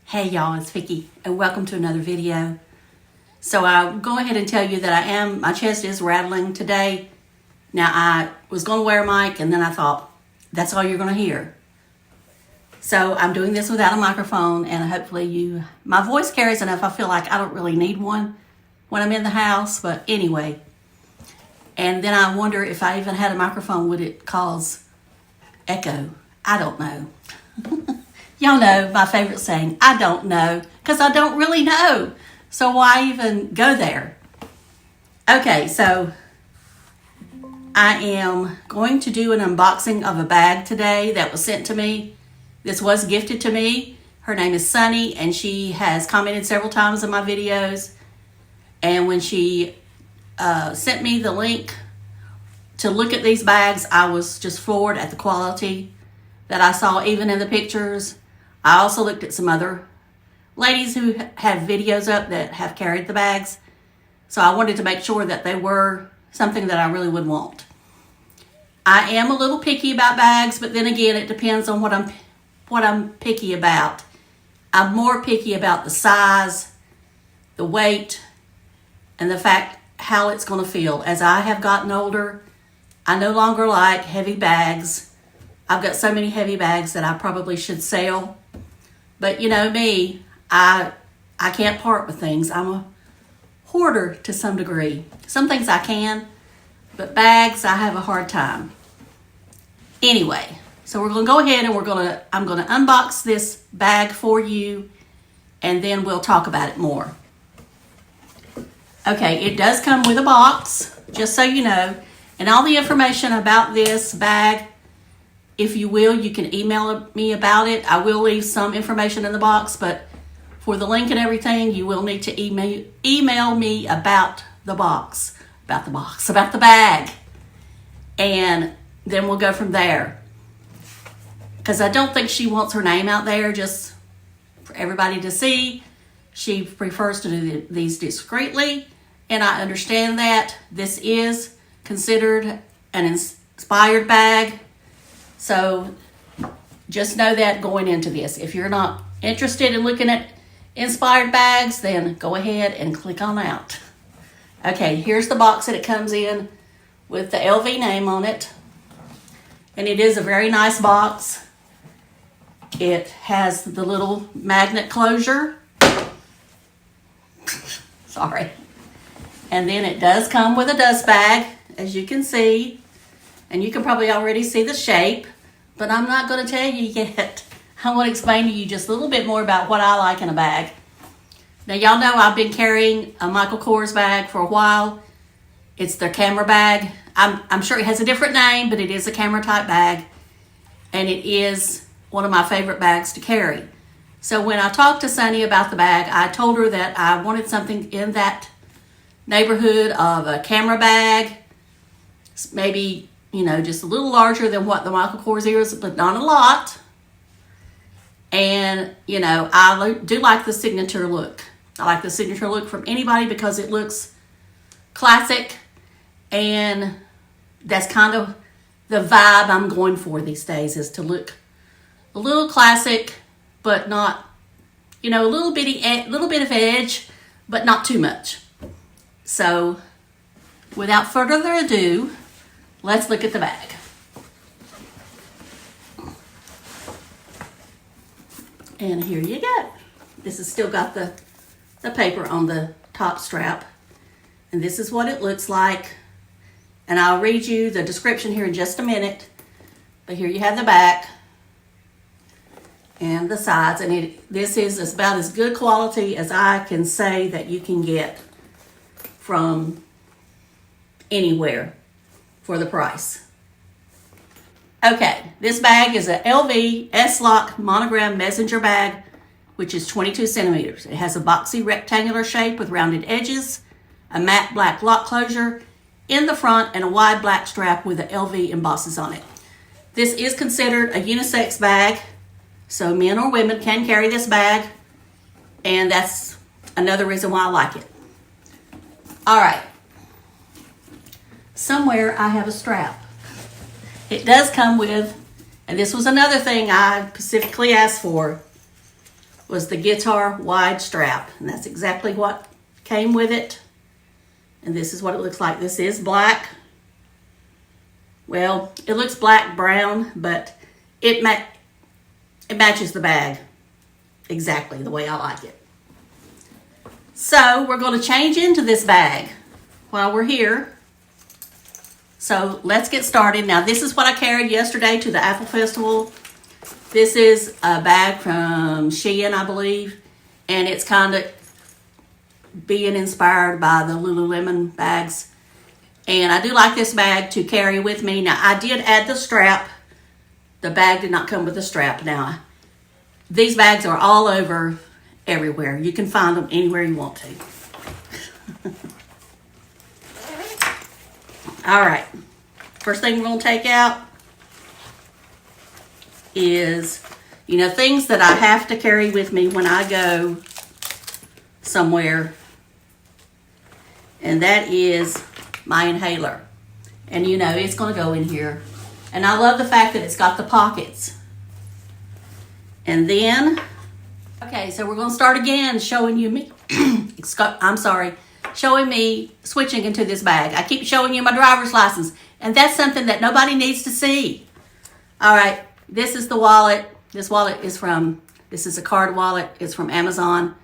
Hey y'all, it's Vicky and welcome to another video. So I'll go ahead and tell you that my chest is rattling today. Now I was going to wear a mic and then I thought, that's all you're going to hear. So I'm doing this without a microphone and hopefully my voice carries enough. I feel like I don't really need one when I'm in the house, but anyway. And then I wonder if I even had a microphone, would it cause echo? I don't know. Y'all know my favorite saying, I don't know, because I don't really know. So why even go there? Okay, so I am going to do an unboxing of a bag today that was sent to me. This was gifted to me. Her name is Sunny, and she has commented several times on my videos. And when she sent me the link to look at these bags, I was just floored at the quality that I saw even in the pictures. I also looked at some other ladies who have videos up that have carried the bags. So I wanted to make sure that they were something that I really would want. I am a little picky about bags, but then again, it depends on what I'm picky about. I'm more picky about the size, the weight, and the fact how it's going to feel. As I have gotten older, I no longer like heavy bags. I've got so many heavy bags that I probably should sell. But you know me, I can't part with things. I'm a hoarder to some degree. Some things I can, but bags, I have a hard time. Anyway, so we're going to go ahead and I'm going to unbox this bag for you, and then we'll talk about it more. Okay, it does come with a box, just so you know, and all the information about this bag, if you will, you can email me about it. I will leave some information in the box, but for the link and everything, you will need to email me about the bag. And then we'll go from there. Because I don't think she wants her name out there just for everybody to see. She prefers to do these discreetly, and I understand that. This is considered an inspired bag. So just know that going into this. If you're not interested in looking at inspired bags, then go ahead and click on out. Okay, here's the box that it comes in with the LV name on it. And it is a very nice box. It has the little magnet closure. Sorry. And then it does come with a dust bag, as you can see. And you can probably already see the shape, but I'm not going to tell you yet. I want to explain to you just a little bit more about what I like in a bag. Now, y'all know I've been carrying a Michael Kors bag for a while. It's their camera bag. I'm sure it has a different name, but it is a camera type bag. And it is one of my favorite bags to carry. So when I talked to Sunny about the bag, I told her that I wanted something in that neighborhood of a camera bag. Maybe, just a little larger than what the Michael Kors is, but not a lot. And, I do like the signature look. I like the signature look from anybody because it looks classic, and that's kind of the vibe I'm going for these days, is to look a little classic, but not, a little bit of edge, but not too much. So without further ado, let's look at the bag. And here you go. This has still got the paper on the top strap. And this is what it looks like. And I'll read you the description here in just a minute. But here you have the back and the sides. And this is about as good quality as I can say that you can get from anywhere for the price. Okay, this bag is a LV S-Lock monogram messenger bag, which is 22 centimeters. It has a boxy rectangular shape with rounded edges, a matte black lock closure in the front, and a wide black strap with the LV embosses on it. This is considered a unisex bag, so men or women can carry this bag, and that's another reason why I like it. All right. Somewhere I have a strap. It does come with, and this was another thing I specifically asked for, was the guitar wide strap. And that's exactly what came with it. And this is what it looks like. This is black. Well, it looks black brown, but it matches the bag exactly the way I like it. So we're going to change into this bag while we're here. So let's get started. Now this is what I carried yesterday to the Apple Festival. This is a bag from Shein, I believe. And it's kind of being inspired by the Lululemon bags. And I do like this bag to carry with me. Now I did add the strap. The bag did not come with a strap. Now these bags are all over everywhere. You can find them anywhere you want to. All right. First thing we're going to take out is, things that I have to carry with me when I go somewhere. And that is my inhaler. And it's going to go in here. And I love the fact that it's got the pockets. And then, okay, so we're going to start again showing me switching into this bag. I keep showing you my driver's license, and that's something that nobody needs to see. All right, this is the wallet. This wallet is this is a card wallet. It's from Amazon,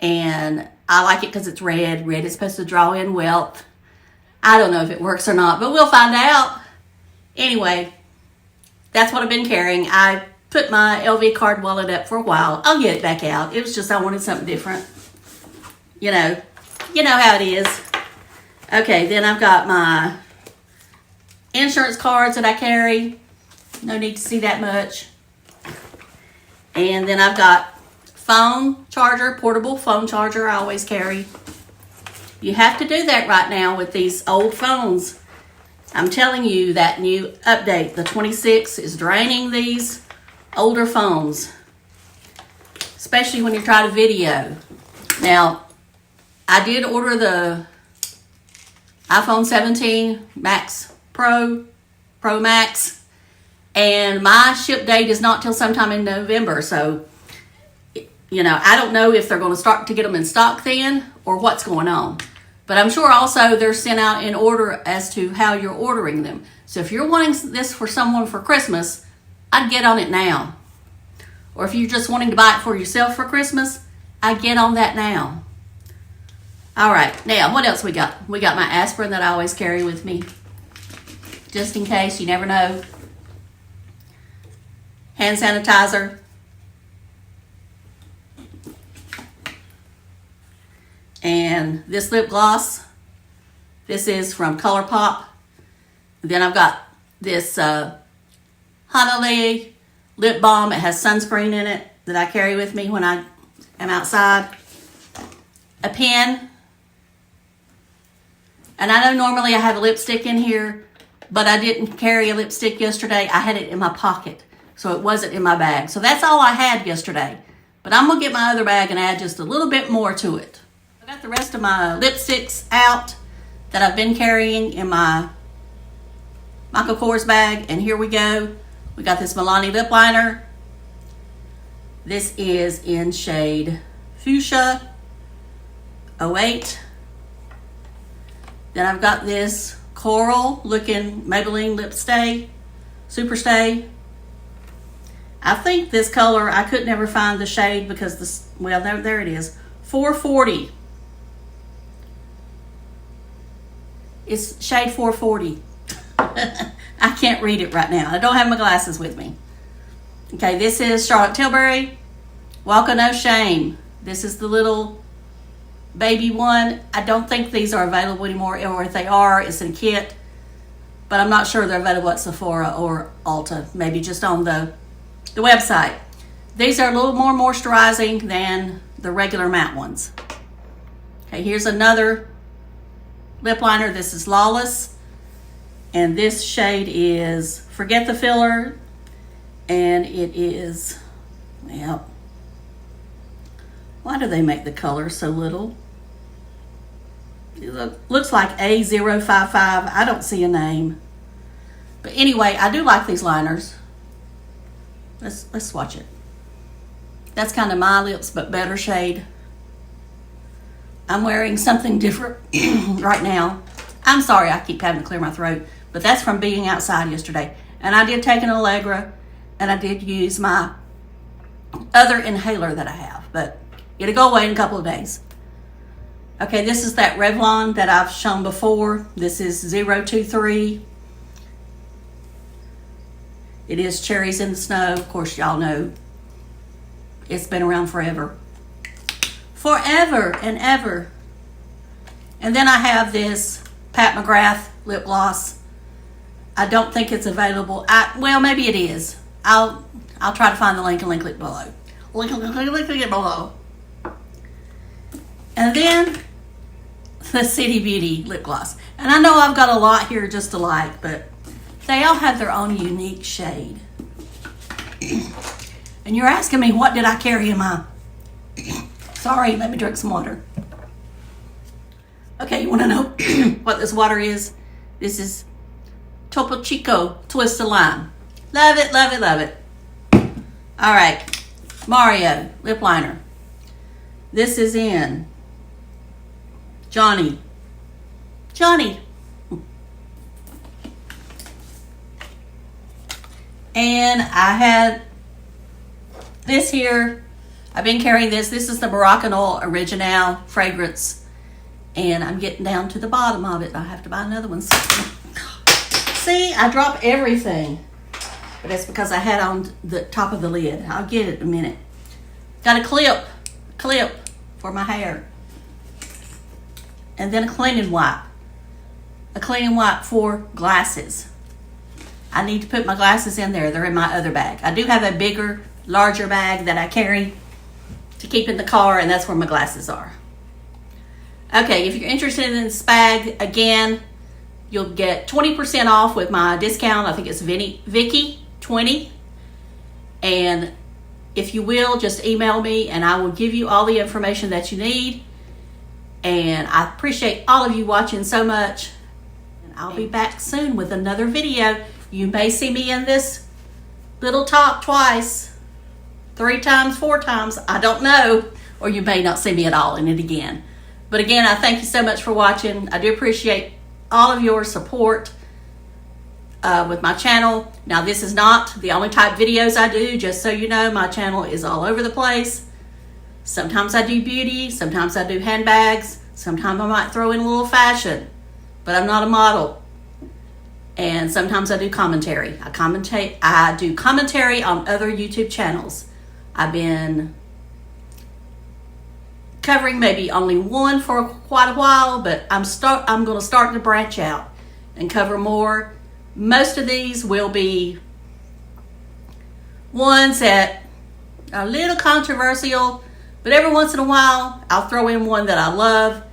and I like it because it's red. Red is supposed to draw in wealth. I don't know if it works or not, but we'll find out. Anyway, that's what I've been carrying. I put my LV card wallet up for a while. I'll get it back out. It was just I wanted something different. You know how it is. Okay, then I've got my insurance cards that I carry. No need to see that much. And then I've got phone charger, portable phone charger I always carry. You have to do that right now with these old phones. I'm telling you, that new update, the 26, is draining these older phones, especially when you try to video. Now, I did order the iPhone 17 Max Pro Max, and my ship date is not till sometime in November. So, I don't know if they're going to start to get them in stock then or what's going on. But I'm sure also they're sent out in order as to how you're ordering them. So if you're wanting this for someone for Christmas, I'd get on it now. Or if you're just wanting to buy it for yourself for Christmas, I'd get on that now. All right, now what else we got? We got my aspirin that I always carry with me, just in case, you never know. Hand sanitizer. And this lip gloss, this is from ColourPop. Then I've got this Honolulu lip balm. It has sunscreen in it that I carry with me when I am outside. A pen. And I know normally I have a lipstick in here, but I didn't carry a lipstick yesterday. I had it in my pocket, so it wasn't in my bag. So that's all I had yesterday. But I'm going to get my other bag and add just a little bit more to it. I got the rest of my lipsticks out that I've been carrying in my Michael Kors bag. And here we go. We got this Milani lip liner. This is in shade Fuchsia 08. Then I've got this coral looking Maybelline lip stay, super stay. I think this color, I could never find the shade because there it is, 440. It's shade 440. I can't read it right now. I don't have my glasses with me. Okay, this is Charlotte Tilbury, Walk of No Shame. This is the little baby one. I don't think these are available anymore, or if they are, it's in a kit. But I'm not sure they're available at Sephora or Ulta, maybe just on the website. These are a little more moisturizing than the regular matte ones. Okay, here's another lip liner. This is Lawless, and this shade is Forget the Filler, and it is, well, why do they make the color so little? It looks like A055. I don't see a name. But anyway, I do like these liners. Let's swatch it. That's kind of my lips, but better shade. I'm wearing something different right now. I'm sorry I keep having to clear my throat, but that's from being outside yesterday. And I did take an Allegra, and I did use my other inhaler that I have, but it'll go away in a couple of days. Okay, this is that Revlon that I've shown before. This is 023. It is Cherries in the Snow. Of course, y'all know it's been around forever. Forever and ever. And then I have this Pat McGrath lip gloss. I don't think it's available. Well, maybe it is. I'll try to find the link and link it below. Link it below. And then the City Beauty lip gloss. And I know I've got a lot here just to like, but they all have their own unique shade. And you're asking me, what did I carry in my... Sorry, let me drink some water. Okay, you want to know what this water is? This is Topo Chico Twisted Lime. Love it, love it, love it. All right, Mario lip liner. This is in Johnny. And I had this here. I've been carrying this. This is the Moroccan Oil Original fragrance. And I'm getting down to the bottom of it. I have to buy another one. See, I drop everything. But that's because I had on the top of the lid. I'll get it in a minute. Got a clip for my hair. And then a cleaning wipe. A cleaning wipe for glasses. I need to put my glasses in there. They're in my other bag. I do have a bigger, larger bag that I carry to keep in the car, and that's where my glasses are. Okay, if you're interested in this bag, again, you'll get 20% off with my discount. I think it's Vicky20. And if you will, just email me and I will give you all the information that you need. And I appreciate all of you watching so much. And I'll be back soon with another video. You may see me in this little top twice, 3 times, 4 times, I don't know. Or you may not see me at all in it again. But again, I thank you so much for watching. I do appreciate all of your support with my channel. Now, this is not the only type of videos I do. Just so you know, my channel is all over the place. Sometimes I do beauty. Sometimes I do handbags. Sometimes I might throw in a little fashion. But I'm not a model. And sometimes I do commentary. I do commentary on other YouTube channels. I've been covering maybe only one for quite a while, but I'm going to start to branch out and cover more. Most of these will be ones that are a little controversial, but every once in a while I'll throw in one that I love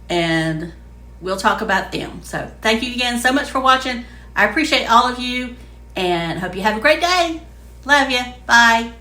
and we'll talk about them. So thank you again so much for watching. I appreciate all of you and hope you have a great day. Love you. Bye.